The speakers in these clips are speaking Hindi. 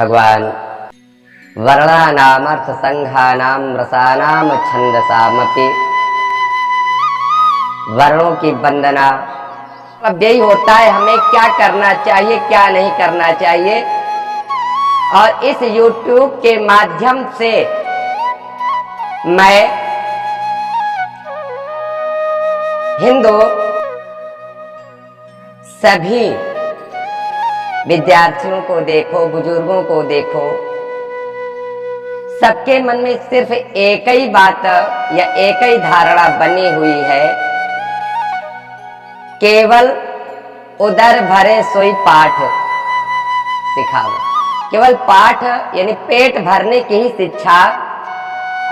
भगवान वर्णानामर्थ संघानाम रसानाम छंदसामपि वर्णों की वंदना। अब यही होता है हमें क्या करना चाहिए क्या नहीं करना चाहिए। और इस YouTube के माध्यम से मैं हिंदू सभी विद्यार्थियों को देखो, बुजुर्गों को देखो, सबके मन में सिर्फ एक ही बात या एक ही धारणा बनी हुई है, केवल उदर भरे सोई पाठ सिखाओ। केवल पाठ यानी पेट भरने की ही शिक्षा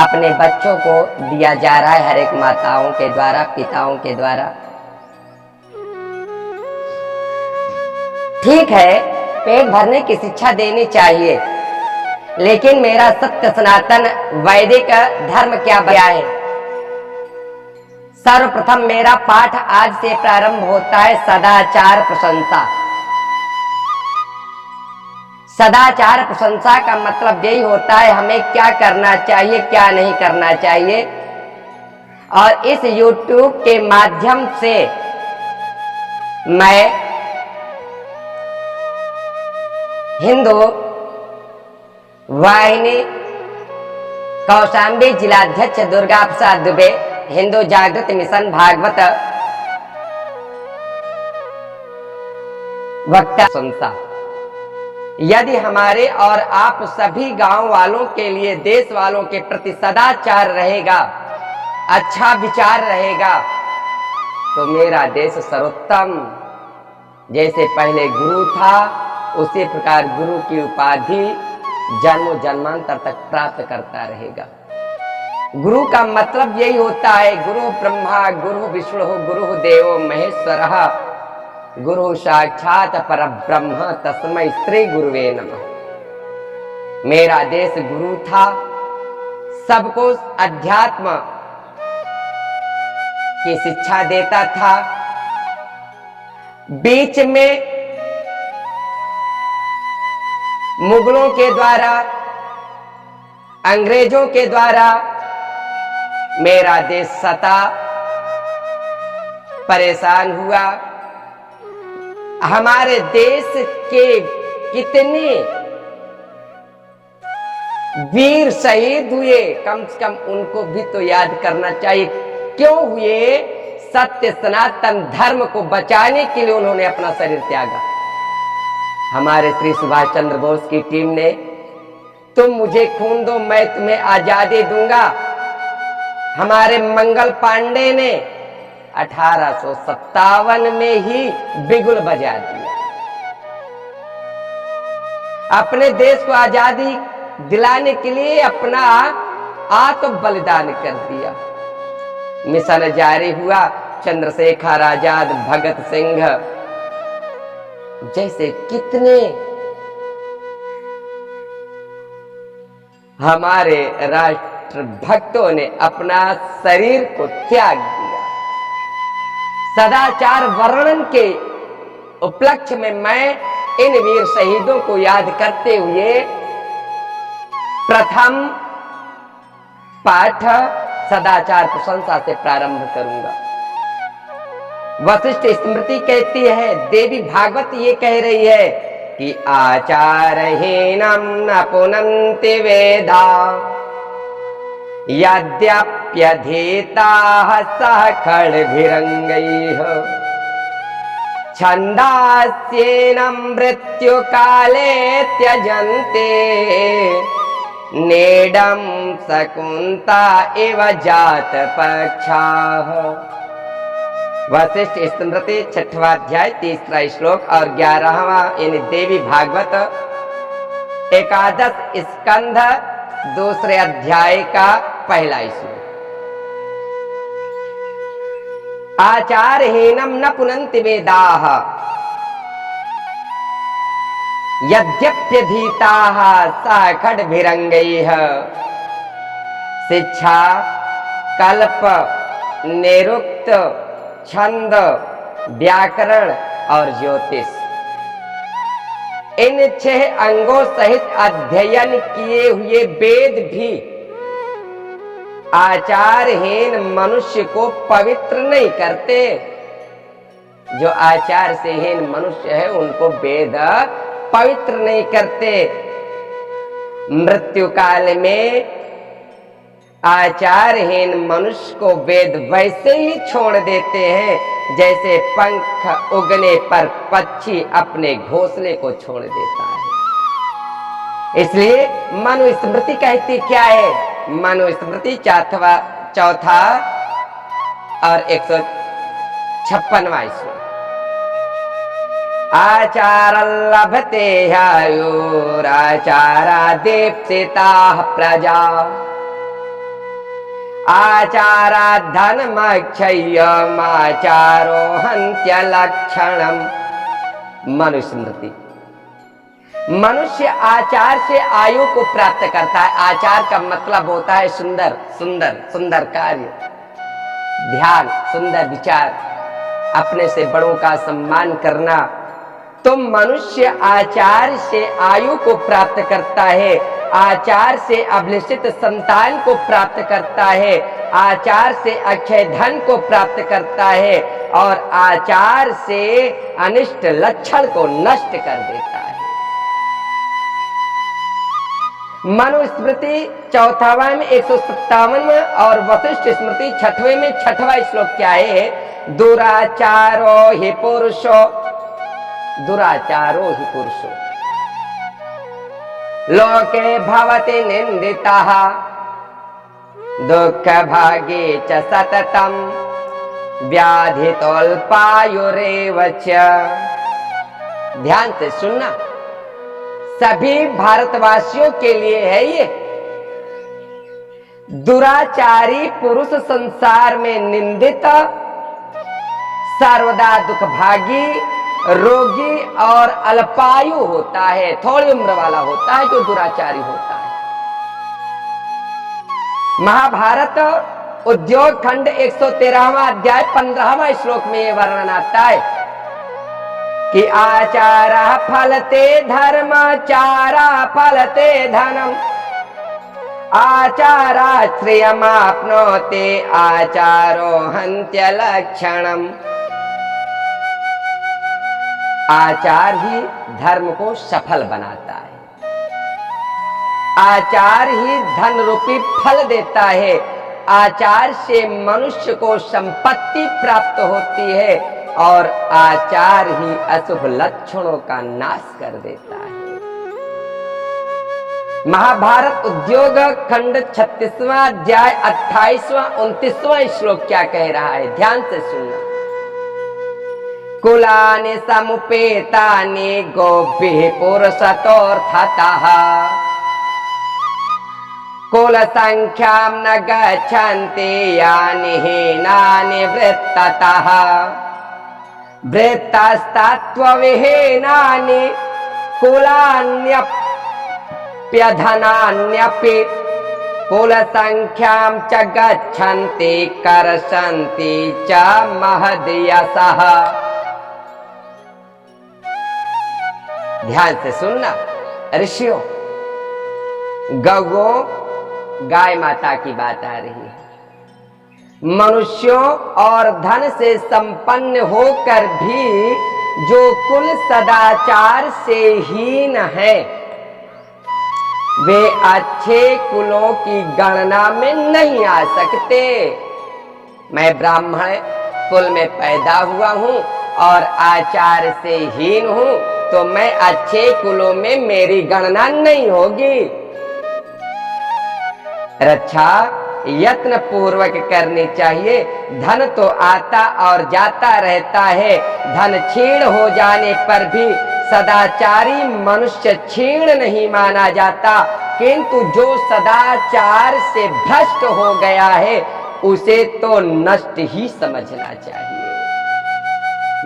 अपने बच्चों को दिया जा रहा है हर एक माताओं के द्वारा, पिताओं के द्वारा। ठीक है, पेट भरने की शिक्षा देनी चाहिए, लेकिन मेरा सत्य सनातन वैदिक धर्म क्या बया है। सर्वप्रथम मेरा पाठ आज से प्रारंभ होता है सदाचार प्रशंसा। सदाचार प्रशंसा का मतलब यही होता है हमें क्या करना चाहिए क्या नहीं करना चाहिए। और इस YouTube के माध्यम से मैं हिंदू वाहिनी कौशाम्बी जिलाध्यक्ष दुर्गा प्रसाद दुबे, हिंदू जागृत मिशन भागवत वक्ता संस्था, यदि हमारे और आप सभी गांव वालों के लिए, देश वालों के प्रति सदाचार रहेगा, अच्छा विचार रहेगा, तो मेरा देश सर्वोत्तम, जैसे पहले गुरु था उसी प्रकार गुरु की उपाधि जन्म जन्मांतर तक प्राप्त करता रहेगा। गुरु का मतलब यही होता है, गुरु ब्रह्मा गुरु विष्णु गुरु देवो महेश्वरः गुरु साक्षात परब्रह्म तस्मै श्री गुरुवे नमः। मेरा देश गुरु था, सबको अध्यात्म की शिक्षा देता था। बीच में मुगलों के द्वारा, अंग्रेजों के द्वारा मेरा देश सता, परेशान हुआ। हमारे देश के कितने वीर शहीद हुए, कम से कम उनको भी तो याद करना चाहिए। क्यों हुए? सत्य सनातन धर्म को बचाने के लिए उन्होंने अपना शरीर त्यागा। हमारे श्री सुभाष चंद्र बोस की टीम ने, तुम मुझे खून दो मैं तुम्हें आजादी दूंगा। हमारे मंगल पांडे ने 1857 में ही बिगुल बजा दिया, अपने देश को आजादी दिलाने के लिए अपना आत्म बलिदान कर दिया। मिशन जारी हुआ, चंद्रशेखर आजाद, भगत सिंह जैसे कितने हमारे राष्ट्र भक्तों ने अपना शरीर को त्याग दिया। सदाचार वर्णन के उपलक्ष्य में मैं इन वीर शहीदों को याद करते हुए प्रथम पाठ सदाचार प्रशंसा से प्रारंभ करूंगा। वशिष्ठ स्मृति कहती है, देवी भागवत ये कह रही है कि आचारहीनम न पुनन्ति वेदा यद्यप्यधीताः सह खड्भिरङ्गैः छन्दास्येनं मृत्युकाले त्यजन्ते नेडं शकुन्ता इव जातपक्षाः। वशिष्ठ स्मृति 6वां अध्याय 3रा श्लोक और 11वां यानी देवी भागवत एकादश स्कंध 2रे अध्याय का पहला श्लोक। आचारहीनम न पुनन्ति वेदाः यद्यप्यधीताः सह खड्भिरङ्गैः। शिक्षा, कल्प, निरुक्त, छंद, व्याकरण और ज्योतिष, इन 6 अंगों सहित अध्ययन किए हुए वेद भी आचारहीन मनुष्य को पवित्र नहीं करते। जो आचार से हीन मनुष्य है उनको वेद पवित्र नहीं करते। मृत्यु काल में आचारहीन मनुष्य को वेद वैसे ही छोड़ देते हैं जैसे पंख उगने पर पक्षी अपने घोंसले को छोड़ देता है। इसलिए मनुस्मृति कहती क्या है? मनुस्मृति चौथा और 156वां श्लोक, आचार लभते आयुराचारा दीप्सिता प्रजा आचारा धनमक्षय्यमाचारो हन्त्य लक्षणम। मनुस्मृति, मनुष्य आचार से आयु को प्राप्त करता है। आचार का मतलब होता है सुंदर सुंदर सुंदर कार्य, ध्यान, सुंदर विचार, अपने से बड़ों का सम्मान करना। तो मनुष्य आचार से आयु को प्राप्त करता है, आचार से अभिलषित संतान को प्राप्त करता है, आचार से अक्षय धन को प्राप्त करता है और आचार से अनिष्ट लक्षण को नष्ट कर देता है। मनुस्मृति 4वां में 157वां और वशिष्ठ स्मृति 6वें में 6वां श्लोक क्या है? दुराचारो हि पुरुषो, दुराचारो हि पुरुषो लोके भवति निंदितः दुःख भागे च सततम व्याधितोल्पायुरेव च। ध्यान से सुनना, सभी भारतवासियों के लिए है ये। दुराचारी पुरुष संसार में निंदित, सर्वदा दुखभागी, रोगी और अल्पायु होता है, थोड़ी उम्र वाला होता है जो दुराचारी होता है। महाभारत उद्योग खंड 113वां अध्याय 15वां श्लोक में यह वर्णन आता है कि आचारा फलते धर्म, चारा फलते धनम, आचारा श्रियमाप्नोते, आचारो हन्त्य लक्षणम। आचार ही धर्म को सफल बनाता है, आचार ही धन रूपी फल देता है, आचार से मनुष्य को संपत्ति प्राप्त होती है और आचार ही अशुभ लक्षणों का नाश कर देता है। महाभारत उद्योग खंड 36वां अध्याय 28वां 29वां श्लोक क्या कह रहा है? ध्यान से सुनना। कुलानि समुपेतानि गोभिः पुरुषतोऽर्थतः कुल संख्यां न गच्छन्ति यानि हीनानि वृत्ततः वृत्तस्तत्त्वविहीनानि कुलान्यप्यधनान्यपि कुल संख्यां च गच्छन्ति कर्षन्ति च महद्यशः। ध्यान से सुनना ऋषियों, गौओं, गाय माता की बात आ रही है। मनुष्यों और धन से संपन्न होकर भी जो कुल सदाचार से हीन है वे अच्छे कुलों की गणना में नहीं आ सकते। मैं ब्राह्मण कुल में पैदा हुआ हूं और आचार से हीन हूं तो मैं अच्छे कुलों में मेरी गणना नहीं होगी। रक्षा यत्न पूर्वक करनी चाहिए। धन तो आता और जाता रहता है, धन क्षीण हो जाने पर भी सदाचारी मनुष्य क्षीण नहीं माना जाता, किंतु जो सदाचार से भ्रष्ट हो गया है उसे तो नष्ट ही समझना चाहिए।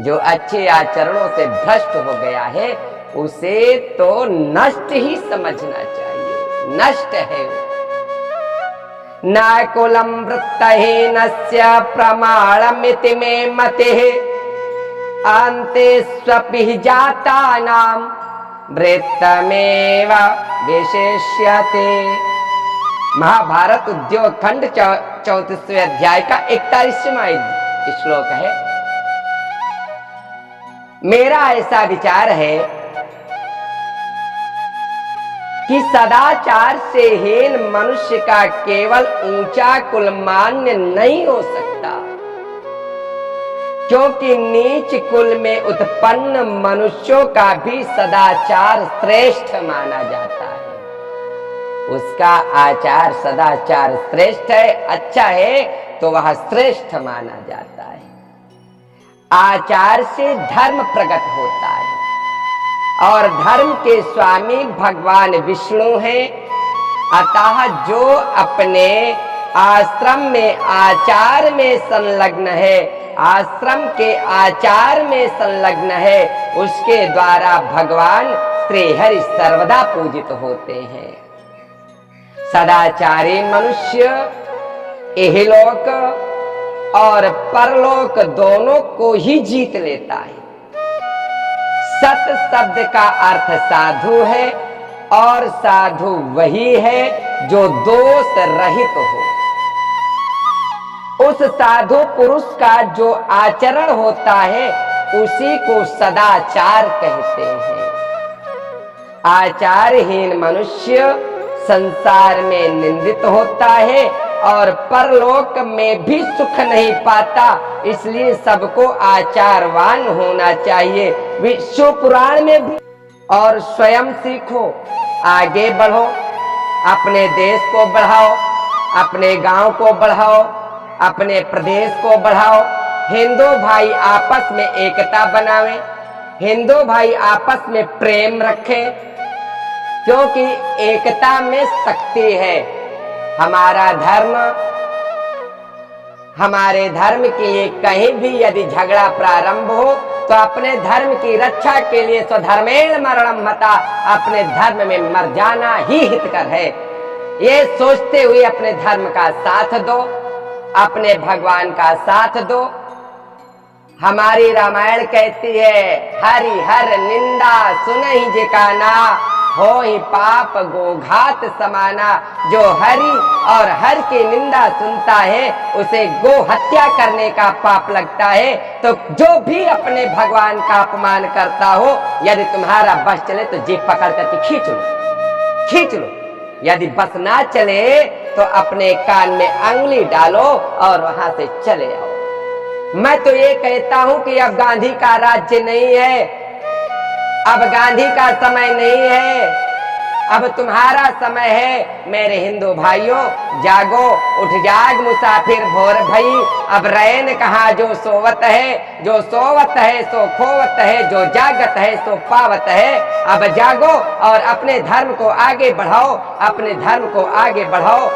जो अच्छे आचरणों से भ्रष्ट हो गया है उसे तो नष्ट ही समझना चाहिए, नष्ट है। न कुलम वृत्तहीनस्य प्रमाणमिति में मतिः अन्ते स्वपिः जातानां वृत्तमेव विशेष्यते। महाभारत उद्योग खंड 34वें अध्याय का 41वां श्लोक है। मेरा ऐसा विचार है कि सदाचार से हीन मनुष्य का केवल ऊंचा कुल मान्य नहीं हो सकता, क्योंकि नीच कुल में उत्पन्न मनुष्यों का भी सदाचार श्रेष्ठ माना जाता है। उसका आचार सदाचार श्रेष्ठ है, अच्छा है, तो वह श्रेष्ठ माना जाता है। आचार से धर्म प्रकट होता है और धर्म के स्वामी भगवान विष्णु हैं। अतः जो अपने आश्रम में आचार में संलग्न है, आश्रम के आचार में संलग्न है, उसके द्वारा भगवान श्री हरि सर्वदा पूजित होते हैं। सदाचारी मनुष्य इहलोक और परलोक दोनों को ही जीत लेता है। सत शब्द का अर्थ साधु है और साधु वही है जो दोष रहित हो। उस साधु पुरुष का जो आचरण होता है उसी को सदाचार कहते हैं। आचारहीन मनुष्य संसार में निंदित होता है और परलोक में भी सुख नहीं पाता। इसलिए सबको आचारवान होना चाहिए। विश्व पुराण में भी और स्वयं सीखो, आगे बढ़ो, अपने देश को बढ़ाओ, अपने गांव को बढ़ाओ, अपने प्रदेश को बढ़ाओ। हिंदू भाई आपस में एकता बनावे, हिंदू भाई आपस में प्रेम रखें, क्योंकि एकता में शक्ति है। हमारे धर्म के लिए कहीं भी यदि झगड़ा प्रारंभ हो तो अपने धर्म की रक्षा के लिए स्वधर्मेण मरणम मता, अपने धर्म में मर जाना ही हितकर है। ये सोचते हुए अपने धर्म का साथ दो, अपने भगवान का साथ दो। हमारी रामायण कहती है, हरि हर निंदा सुनहि जिकाना, हो ही पाप गोघात समाना। जो हरि और हर की निंदा सुनता है उसे गो हत्या करने का पाप लगता है। तो जो भी अपने भगवान का अपमान करता हो, यदि तुम्हारा बस चले तो जीभ पकड़ करके खींच लो। यदि बस ना चले तो अपने कान में अंगुली डालो और वहां से चले आओ। मैं तो ये कहता हूं कि अब गांधी का राज्य नहीं है, अब गांधी का समय नहीं है, अब तुम्हारा समय है। मेरे हिंदू भाइयों, जागो, उठ जाग मुसाफिर भोर भई। अब रैन कहा जो सोवत है, जो सोवत है सो खोवत है, जो जागत है सो पावत है। अब जागो और अपने धर्म को आगे बढ़ाओ, अपने धर्म को आगे बढ़ाओ।